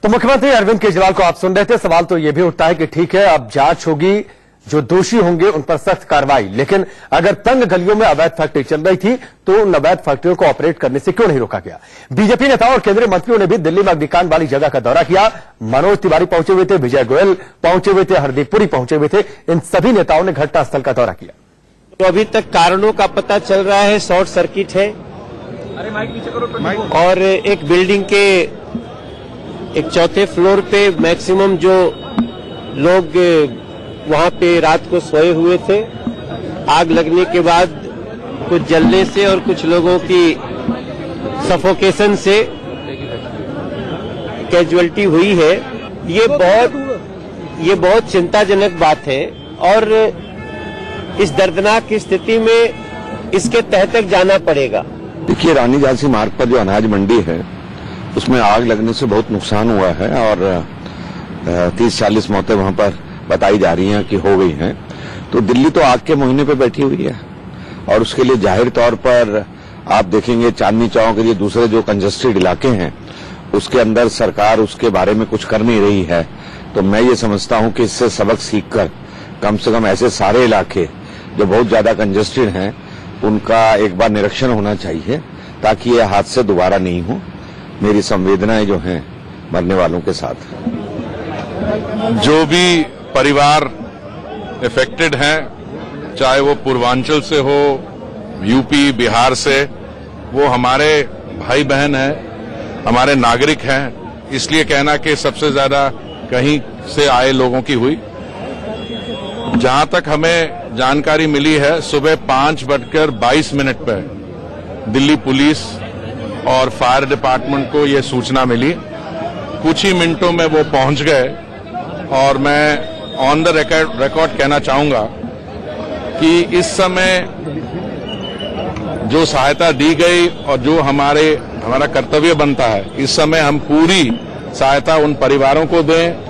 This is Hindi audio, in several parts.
तो मुख्यमंत्री अरविंद केजरीवाल को आप सुन रहे थे। सवाल तो यह भी उठता है कि ठीक है, अब जांच होगी, जो दोषी होंगे उन पर सख्त कार्रवाई, लेकिन अगर तंग गलियों में अवैध फैक्ट्री चल रही थी तो उन अवैध फैक्ट्रियों को ऑपरेट करने से क्यों नहीं रोका गया। बीजेपी नेताओं और केंद्रीय मंत्रियों ने भी दिल्ली में अग्निकांड वाली जगह का दौरा किया। मनोज तिवारी पहुंचे हुए थे, विजय गोयल पहुंचे हुए थे, हरदीप पुरी पहुंचे हुए थे। इन सभी नेताओं ने घटनास्थल का दौरा किया। तो अभी तक कारणों का पता चल रहा है, शॉर्ट सर्किट है और एक बिल्डिंग के एक चौथे फ्लोर पे मैक्सिमम जो लोग वहां पे रात को सोए हुए थे, आग लगने के बाद कुछ जलने से और कुछ लोगों की सफोकेशन से कैजुअलिटी हुई है। ये बहुत चिंताजनक बात है और इस दर्दनाक स्थिति में इसके तह तक जाना पड़ेगा। देखिए, रानी झांसी मार्ग पर जो अनाज मंडी है उसमें आग लगने से बहुत नुकसान हुआ है और 30-40 मौतें वहां पर बताई जा रही हैं कि हो गई हैं। तो दिल्ली तो आग के महीने पे बैठी हुई है और उसके लिए जाहिर तौर पर आप देखेंगे चांदनी चौक के दूसरे जो कंजस्टेड इलाके हैं उसके अंदर सरकार उसके बारे में कुछ कर नहीं रही है। तो मैं ये समझता हूं कि इससे सबक सीखकर कम से कम ऐसे सारे इलाके जो बहुत ज्यादा कंजस्टेड हैं उनका एक बार निरीक्षण होना चाहिए ताकि ये हादसे दोबारा नहीं हो। मेरी संवेदनाएं जो हैं मरने वालों के साथ। जो भी परिवार इफेक्टेड हैं, चाहे वो पूर्वांचल से हो, यूपी बिहार से, वो हमारे भाई बहन हैं, हमारे नागरिक हैं। इसलिए कहना कि सबसे ज्यादा कहीं से आए लोगों की हुई। जहां तक हमें जानकारी मिली है, सुबह 5:22 पर दिल्ली पुलिस और फायर डिपार्टमेंट को ये सूचना मिली। कुछ ही मिनटों में वो पहुंच गए और मैं ऑन द रिकॉर्ड कहना चाहूंगा कि इस समय जो सहायता दी गई और जो हमारा कर्तव्य बनता है, इस समय हम पूरी सहायता उन परिवारों को दें।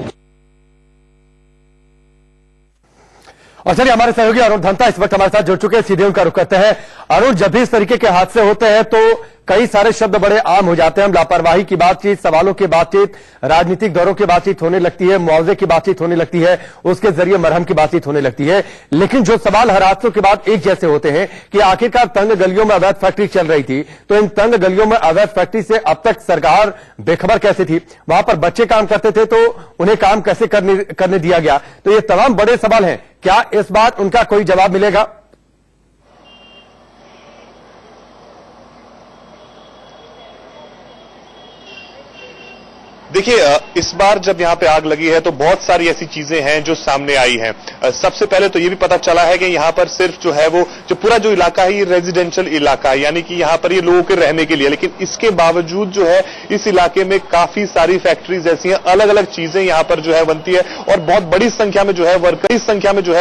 और चलिए, हमारे सहयोगी अरुण धनता इस वक्त हमारे साथ जुड़ चुके हैं, सीधे उनका रुख करते हैं। अरुण, जब भी इस तरीके के हादसे होते हैं तो कई सारे शब्द बड़े आम हो जाते हैं। हम लापरवाही की बातचीत, सवालों की बातचीत, राजनीतिक दौरों की बातचीत होने लगती है, मुआवजे की बातचीत होने लगती है, उसके जरिए मरहम की बातचीत होने लगती है। लेकिन जो सवाल हर हादसों के बाद एक जैसे होते हैं कि आखिरकार तंग गलियों में अवैध फैक्ट्री चल रही थी, तो इन तंग गलियों में अवैध फैक्ट्री से अब तक सरकार बेखबर कैसे थी? वहां पर बच्चे काम करते थे तो उन्हें काम कैसे करने दिया गया? तो ये तमाम बड़े सवाल हैं। क्या इस बार उनका कोई जवाब मिलेगा? देखिए, इस बार जब यहाँ पे आग लगी है तो बहुत सारी ऐसी चीजें हैं जो सामने आई हैं। सबसे पहले तो ये भी पता चला है कि यहाँ पर सिर्फ जो है वो जो पूरा जो इलाका है ये रेजिडेंशियल इलाका है, यानी कि यहाँ पर ये लोगों के रहने के लिए। लेकिन इसके बावजूद जो है इस इलाके में काफी सारी फैक्ट्रीज ऐसी हैं, अलग अलग चीजें यहाँ पर जो है बनती है और बहुत बड़ी संख्या में जो है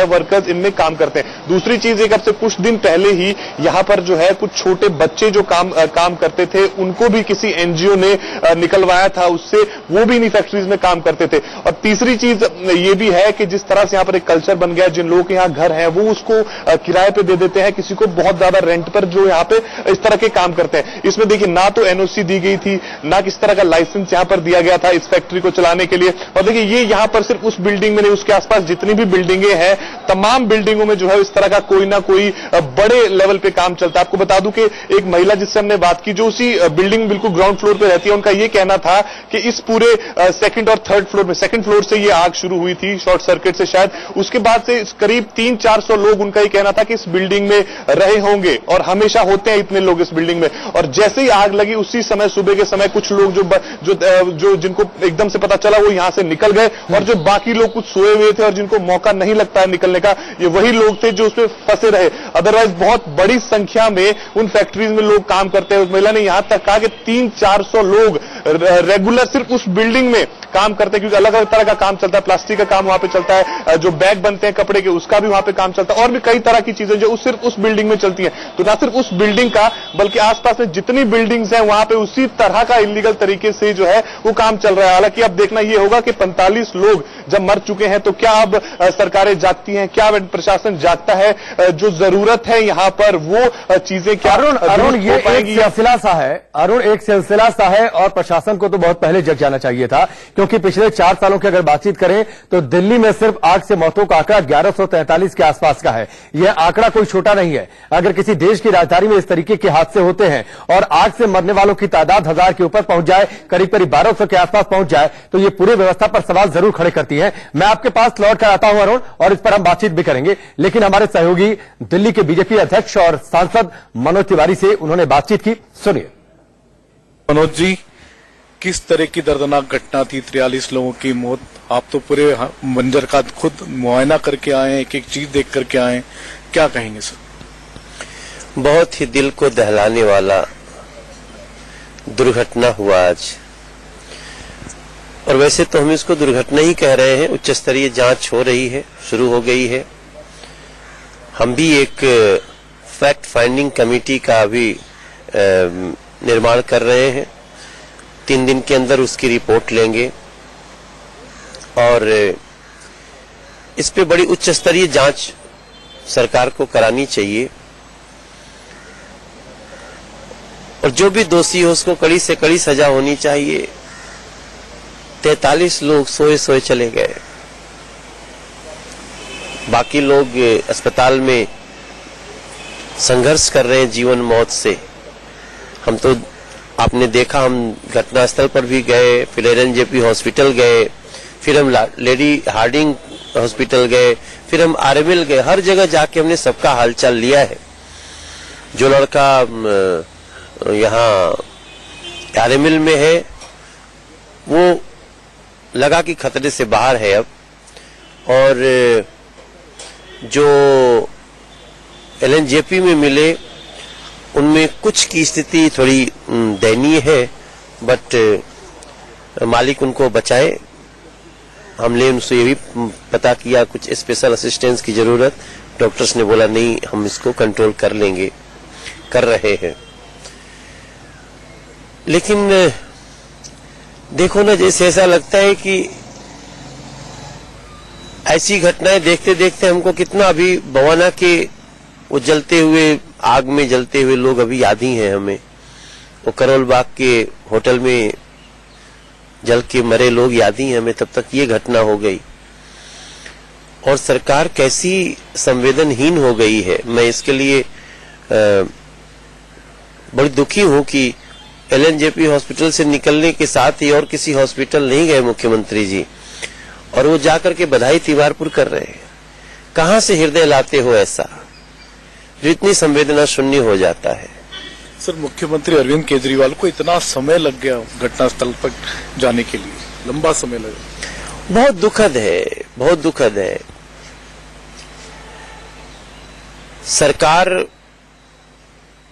वर्कर्स इनमें काम करते हैं। दूसरी चीज, एक अब से कुछ दिन पहले ही यहाँ पर जो है कुछ छोटे बच्चे जो काम करते थे उनको भी किसी एनजीओ ने निकलवाया था, उससे वो भी इन फैक्ट्रीज में काम करते थे। और तीसरी चीज ये भी है कि जिस तरह से यहाँ पर एक कल्चर बन गया, जिन लोगों के यहाँ घर है वो उसको किराए पे दे देते हैं, किसी को बहुत ज्यादा रेंट पर जो यहाँ पे इस तरह के काम करते हैं। इसमें देखिए, ना तो एनओसी दी गई थी, ना किस तरह का लाइसेंस यहाँ पर दिया गया था इस फैक्ट्री को चलाने के लिए। और देखिए, ये यहाँ पर सिर्फ उस बिल्डिंग में नहीं, उसके आसपास जितनी भी बिल्डिंगे हैं, तमाम बिल्डिंगों में जो है इस तरह का कोई ना कोई बड़े लेवल पे काम चलता है। आपको बता दूं कि एक महिला जिससे हमने बात की, जो उसी बिल्डिंग बिल्कुल ग्राउंड फ्लोर पे रहती है, उनका ये कहना था कि इस पूरे सेकंड और थर्ड फ्लोर में, सेकंड फ्लोर से ये आग शुरू हुई थी शॉर्ट सर्किट से शायद, उसके बाद से करीब 300-400 लोग, उनका ये कहना था कि इस बिल्डिंग में रहे होंगे और हमेशा होते हैं इतने लोग इस बिल्डिंग में। और जैसे ही आग लगी उसी समय, सुबह के समय, कुछ लोग जो जिनको एकदम से पता चला वो यहां से निकल गए और जो बाकी लोग कुछ सोए हुए थे और जिनको मौका नहीं लगता है निकलने का, ये वही लोग थे जो उसमें फंसे रहे। अदरवाइज बहुत बड़ी संख्या में उन फैक्ट्रीज में लोग काम करते हैं। उस महिला ने यहां तक कहा कि 300-400 लोग रेगुलर सिर्फ उस बिल्डिंग में काम करते हैं, क्योंकि अलग अलग तरह का काम चलता है। प्लास्टिक का काम वहां पे चलता है, जो बैग बनते हैं कपड़े के उसका भी वहां पे काम चलता है, और भी कई तरह की चीजें जो सिर्फ उस बिल्डिंग में चलती हैं। तो ना सिर्फ उस बिल्डिंग का बल्कि आसपास में जितनी बिल्डिंग्स हैं वहां पे उसी तरह का इलीगल तरीके से जो है वो काम चल रहा है। हालांकि अब देखना यह होगा कि 45 लोग जब मर चुके हैं तो क्या अब सरकारें जागती हैं, क्या प्रशासन जागता है, जो जरूरत है यहाँ पर वो चीजें क्या अरुण ये एक सिलसिला सा है, अरुण एक सिलसिला सा है और प्रशासन को तो बहुत पहले जग जाना चाहिए था, क्योंकि पिछले 4 सालों की अगर बातचीत करें तो दिल्ली में सिर्फ आग से मौतों का आंकड़ा 1143 के आसपास का है। यह आंकड़ा कोई छोटा नहीं है। अगर किसी देश की राजधानी में इस तरीके के हादसे होते हैं और आग से मरने वालों की तादाद 1000 के ऊपर पहुंच जाए, करीब करीब 1200 के आसपास पहुंच जाए, तो ये पूरी व्यवस्था पर सवाल जरूर खड़े करती है। मैं आपके पास लौट कर आता हूं अरुण, और इस पर हम बातचीत भी करेंगे, लेकिन हमारे सहयोगी दिल्ली के बीजेपी अध्यक्ष और सांसद मनोज तिवारी से उन्होंने बातचीत की, सुनिए। मनोज जी, किस तरह की दर्दनाक घटना थी, 43 लोगों की मौत। आप तो पूरे मंजर का खुद मुआयना करके आए, एक एक चीज देख करके आए, क्या कहेंगे सर? बहुत ही दिल को दहलाने वाला दुर्घटना हुआ आज, और वैसे तो हम इसको दुर्घटना ही कह रहे हैं। उच्च स्तरीय जांच हो रही है, शुरू हो गई है। हम भी एक फैक्ट फाइंडिंग कमेटी का भी निर्माण कर रहे हैं। 3 दिन के अंदर उसकी रिपोर्ट लेंगे और इस पे बड़ी उच्च स्तरीय जांच सरकार को करानी चाहिए, और जो भी दोषी हो उसको कड़ी से कड़ी सजा होनी चाहिए। 43 लोग सोए चले गए, बाकी लोग अस्पताल में संघर्ष कर रहे हैं जीवन मौत से। हम तो आपने देखा, हम घटनास्थल पर भी गए, फिर एलएनजेपी हॉस्पिटल गए, फिर हम लेडी हार्डिंग हॉस्पिटल गए, फिर हम आरएमएल गए। हर जगह जाके हमने सबका हालचाल लिया है। जो लड़का यहाँ आरएमएल में है वो लगा कि खतरे से बाहर है अब, और जो एलएनजेपी में मिले उनमें कुछ की स्थिति थोड़ी दयनीय है, बट मालिक उनको बचाए। हमने उनसे ये भी पता किया कुछ स्पेशल असिस्टेंस की जरूरत, डॉक्टर्स ने बोला नहीं, हम इसको कंट्रोल कर लेंगे, कर रहे हैं। लेकिन देखो ना, जैसे ऐसा लगता है कि ऐसी घटनाएं देखते देखते हमको कितना, अभी बवाना के वो जलते हुए, आग में जलते हुए लोग अभी याद ही हैं हमें। वो करोल बाग के होटल में जल के मरे लोग याद ही हैं हमें, तब तक ये घटना हो गई। और सरकार कैसी संवेदनहीन हो गई है। मैं इसके लिए बड़ी दुखी हूं कि एलएनजेपी हॉस्पिटल से निकलने के साथ ही और किसी हॉस्पिटल नहीं गए मुख्यमंत्री जी, और वो जाकर के बधाई तिवारपुर कर रहे हैं। कहां से हृदय लाते हो ऐसा, जो इतनी संवेदना शून्य हो जाता है। सर, मुख्यमंत्री अरविंद केजरीवाल को इतना समय लग गया घटनास्थल पर जाने के लिए, लंबा समय लगा। बहुत दुखद है, बहुत दुखद है। सरकार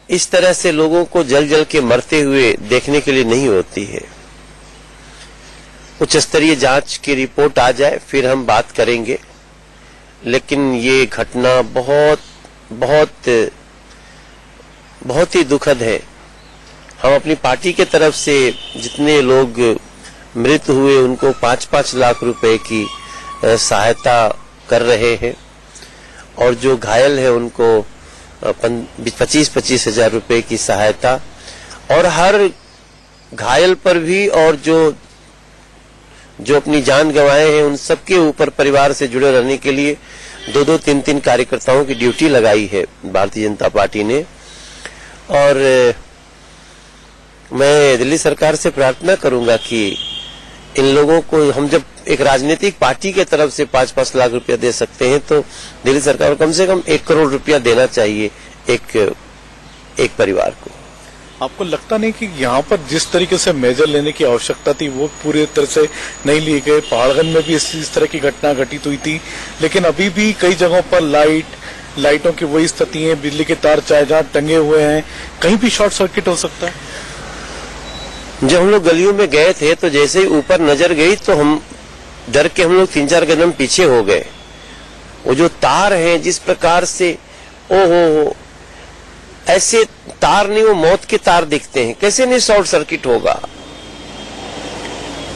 इस तरह से लोगों को जल जल के मरते हुए देखने के लिए नहीं होती है। उच्च स्तरीय जांच की रिपोर्ट आ जाए फिर हम बात करेंगे, लेकिन ये घटना बहुत बहुत बहुत ही दुखद है। हम अपनी पार्टी के तरफ से जितने लोग मृत हुए उनको 5-5 लाख रुपए की सहायता कर रहे हैं, और जो घायल है उनको 25-25 हजार रुपए की सहायता, और हर घायल पर भी और जो अपनी जान गंवाए हैं उन सबके ऊपर परिवार से जुड़े रहने के लिए 2-2, 3-3 कार्यकर्ताओं की ड्यूटी लगाई है भारतीय जनता पार्टी ने। और मैं दिल्ली सरकार से प्रार्थना करूंगा कि इन लोगों को हम जब एक राजनीतिक पार्टी के तरफ से 5-5 लाख रुपया दे सकते हैं, तो दिल्ली सरकार को कम से कम 1 करोड़ रुपया देना चाहिए एक परिवार को। आपको लगता नहीं कि यहाँ पर जिस तरीके से मेजर लेने की आवश्यकता थी वो पूरी तरह से नहीं लिए गए? पहाड़गंज में भी इस तरह की घटना घटित हुई थी, लेकिन अभी भी कई जगहों पर लाइटों की वही स्थिति है, बिजली के तार चाहे जहाँ टंगे हुए हैं, कहीं भी शॉर्ट सर्किट हो सकता है। जब हम लोग गलियों में गए थे तो जैसे ही ऊपर नजर गई तो हम डर के हम लोग 3-4 कदम पीछे हो गए। वो जो तार हैं जिस प्रकार से, ओहो, ऐसे तार नहीं, वो मौत के तार दिखते हैं। कैसे नहीं शॉर्ट सर्किट होगा?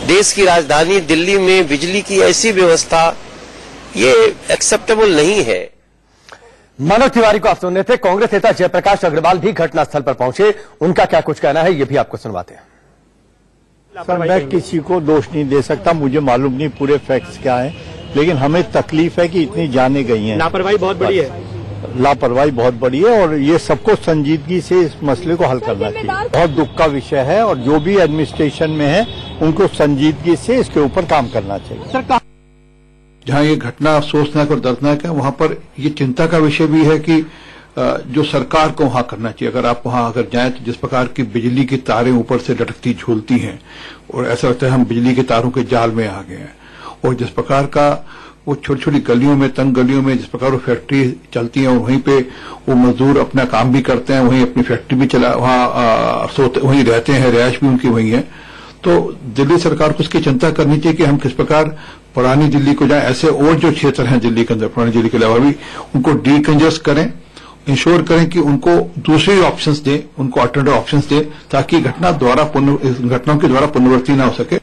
देश की राजधानी दिल्ली में बिजली की ऐसी व्यवस्था, ये एक्सेप्टेबल नहीं है। मनोज तिवारी को आप सुन रहे थे। कांग्रेस नेता जयप्रकाश अग्रवाल भी घटनास्थल पर पहुंचे, उनका क्या कुछ कहना है ये भी आपको सुनवाते हैं। सर मैं किसी को दोष नहीं दे सकता, मुझे मालूम नहीं पूरे फैक्ट्स क्या हैं, लेकिन हमें तकलीफ है कि इतनी जाने गई हैं। लापरवाही बहुत बड़ी है। लापरवाही बहुत बड़ी है और ये सबको संजीदगी से इस मसले को हल करना चाहिए। बहुत दुख का विषय है और जो भी एडमिनिस्ट्रेशन में है उनको संजीदगी से इसके ऊपर काम करना चाहिए। जहां ये घटना अफसोसनाक और दर्दनाक है, वहां पर ये चिंता का विषय भी है कि जो सरकार को वहां करना चाहिए। अगर आप वहां अगर जाएं तो जिस प्रकार की बिजली की तारें ऊपर से लटकती झूलती हैं और ऐसा लगता है हम बिजली के तारों के जाल में आ गए हैं, और जिस प्रकार का वो छोटी छोटी गलियों में, तंग गलियों में जिस प्रकार वो फैक्ट्री चलती है और वहीं पे वो मजदूर अपना काम भी करते हैं, वहीं अपनी फैक्ट्री भी चला, वहां सोते वहीं रहते हैं, रिहायश भी उनकी वहीं है। तो दिल्ली सरकार को उसकी चिंता करनी चाहिए कि हम किस प्रकार पुरानी दिल्ली को जाएं, ऐसे और जो क्षेत्र हैं दिल्ली के अंदर, पुरानी दिल्ली के अलावा भी उनको डीकंजस्ट करें, इंश्योर करें कि उनको दूसरे ऑप्शंस दें, उनको अल्टरनेटिव ऑप्शंस दें, ताकि घटनाओं की द्वारा पुनरावृत्ति न हो सके।